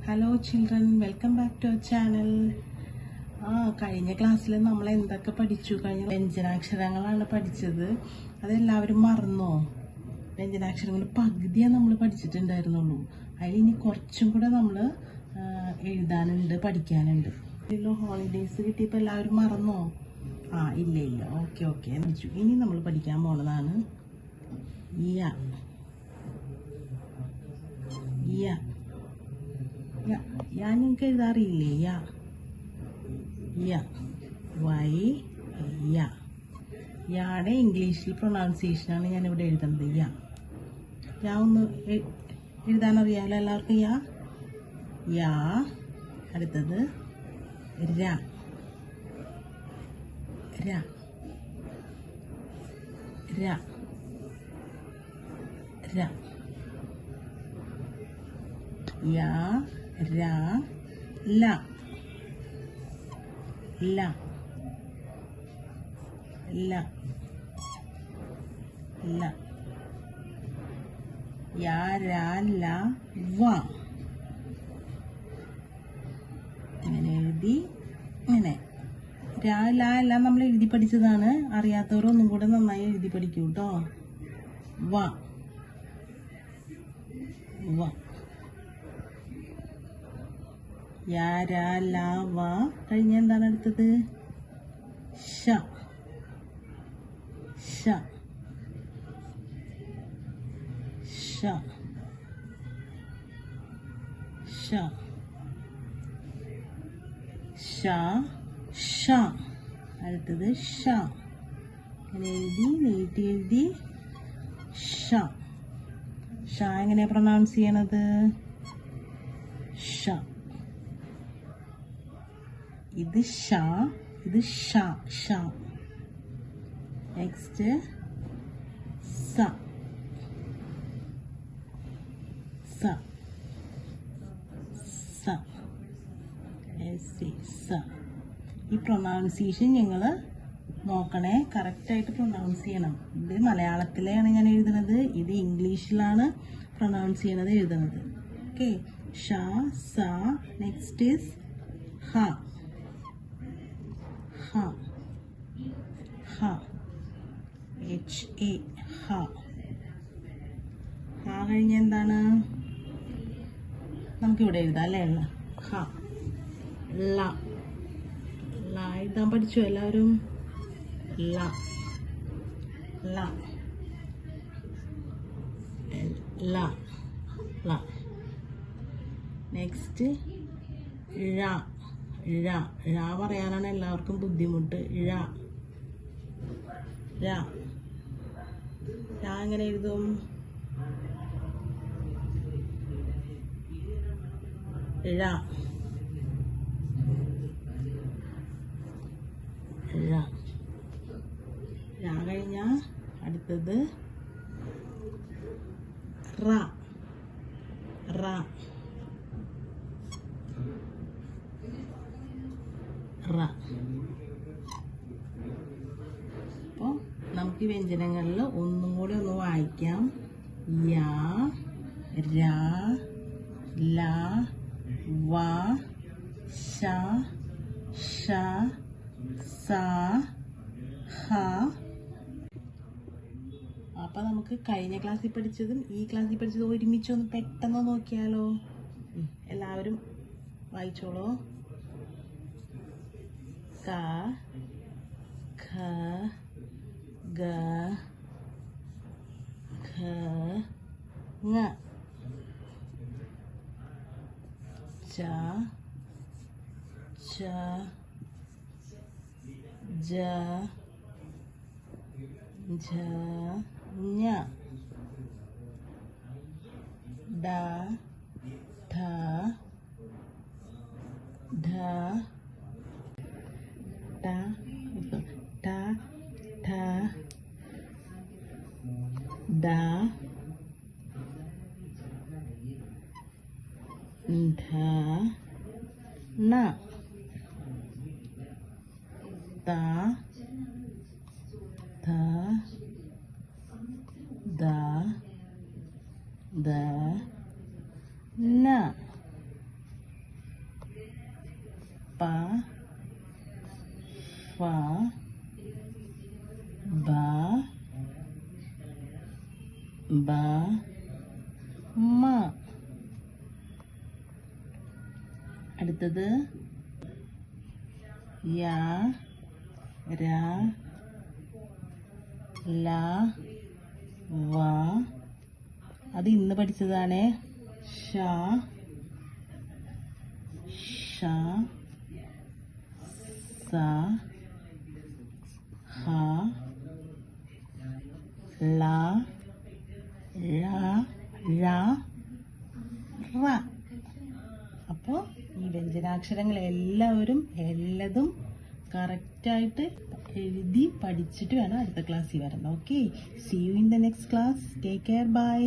Hello children, welcome back to our channel. കഴിഞ്ഞ ക്ലാസ്സിൽ നമ്മൾ എന്തൊക്കെ പഠിച്ചു? കഴിഞ്ഞ വ്യഞ്ജനാക്ഷരങ്ങളാണ് പഠിച്ചത്. അതെല്ലാവരും മറന്നോ? വ്യഞ്ജനാക്ഷരങ്ങൾ പകുതിയാണ് നമ്മൾ പഠിച്ചിട്ടുണ്ടായിരുന്നുള്ളൂ. അതിലിനി കുറച്ചും കൂടെ നമ്മൾ എഴുതാനുണ്ട്, പഠിക്കാനുണ്ട്. ഹോളിഡേയ്സ് കിട്ടിയപ്പോൾ എല്ലാവരും മറന്നോ? ഇല്ല. ഓക്കെ. ഇനി നമ്മൾ പഠിക്കാൻ പോണതാണ് ഞാൻ നിങ്ങൾക്ക് എഴുതാറിയില്ലേ? യാടെ ഇംഗ്ലീഷിൽ പ്രൊനൗൺസിയേഷനാണ് ഞാനിവിടെ എഴുതുന്നത്. ഒന്ന് എഴുതാനറിയാമല്ലോ എല്ലാവർക്കും? യാ. അടുത്തത് ര. യാ, രാ, ല. യാ, രാ, ല, വ. ഇങ്ങനെ എഴുതി. ഇങ്ങനെ രാ, ല എല്ലാം നമ്മൾ എഴുതി പഠിച്ചതാണ്. അറിയാത്തവർ ഒന്നും കൂടെ നന്നായി എഴുതി പഠിക്കൂ കേട്ടോ. വ. യാ, രാ, ല, വ. കഴിഞ്ഞ എന്താണ് അടുത്തത്? ഷ. അടുത്തത് ഷ. എഴുതി നീട്ടി എഴുതി. ഷ എങ്ങനെയാ പ്രൊനൗൺസ് ചെയ്യണത്? ഷ. ഇത് ഷ, ഇത് ഷ. നെക്സ്റ്റ് സ. ഈ പ്രൊനൗൺസിയേഷൻ നിങ്ങൾ നോക്കണേ, കറക്റ്റായിട്ട് പ്രൊനൗൺസ് ചെയ്യണം. ഇത് മലയാളത്തിലാണ് ഞാൻ എഴുതുന്നത്, ഇത് ഇംഗ്ലീഷിലാണ് പ്രൊനൗൺസ് ചെയ്യണത് എഴുതുന്നത്. ഓക്കെ. ഷ, സ. നെക്സ്റ്റ് ഈസ് ഹ. കഴിഞ്ഞ എന്താണ്? നമുക്കിവിടെ എഴുതാം അല്ലേ? ല എഴുതാൻ പഠിച്ചു എല്ലാവരും? ല. നെക്സ്റ്റ് ഴ പറയാനാണ് എല്ലാവർക്കും ബുദ്ധിമുട്ട്. ഴ എങ്ങനെ എഴുതും? ഴ കഴിഞ്ഞ അടുത്തത് റ. അപ്പോൾ നമുക്ക് ഈ വ്യഞ്ജനങ്ങളിൽ ഒന്നും കൂടി ഒന്ന് വായിക്കാം. യാ, രാ, ല, വ, ശ, സ, ഹ. അപ്പം നമുക്ക് കഴിഞ്ഞ ക്ലാസ്സിൽ പഠിച്ചതും ഈ ക്ലാസ്സിൽ പഠിച്ചതും ഒരുമിച്ചൊന്ന് പെട്ടെന്ന് നോക്കിയാലോ? എല്ലാവരും വായിച്ചോളൂ. ക, ഖ, ഗ, ഘ, ങ. ച, ഛ, ജ, ഝ, ഞ. ഡ, ഠ, ഢ, ട, ഠ, ഡ, ധ, ന. ത, ധ, ദ, ന. അടുത്തത് യാ, രാ, ലാ, വാ. അത് ഇന്ന് പഠിച്ചതാണ്. ഷ, ഷ, സ, ഹ, ല, ഴ, ഴ, റ. അപ്പോൾ ഈ വ്യഞ്ജനാക്ഷരങ്ങൾ എല്ലാവരും എല്ലതും കറക്റ്റായിട്ട് എഴുതി പഠിച്ചിട്ട് വേണം അടുത്ത ക്ലാസ്സിൽ വരണം. Okay, see you in the next class. Take care, by.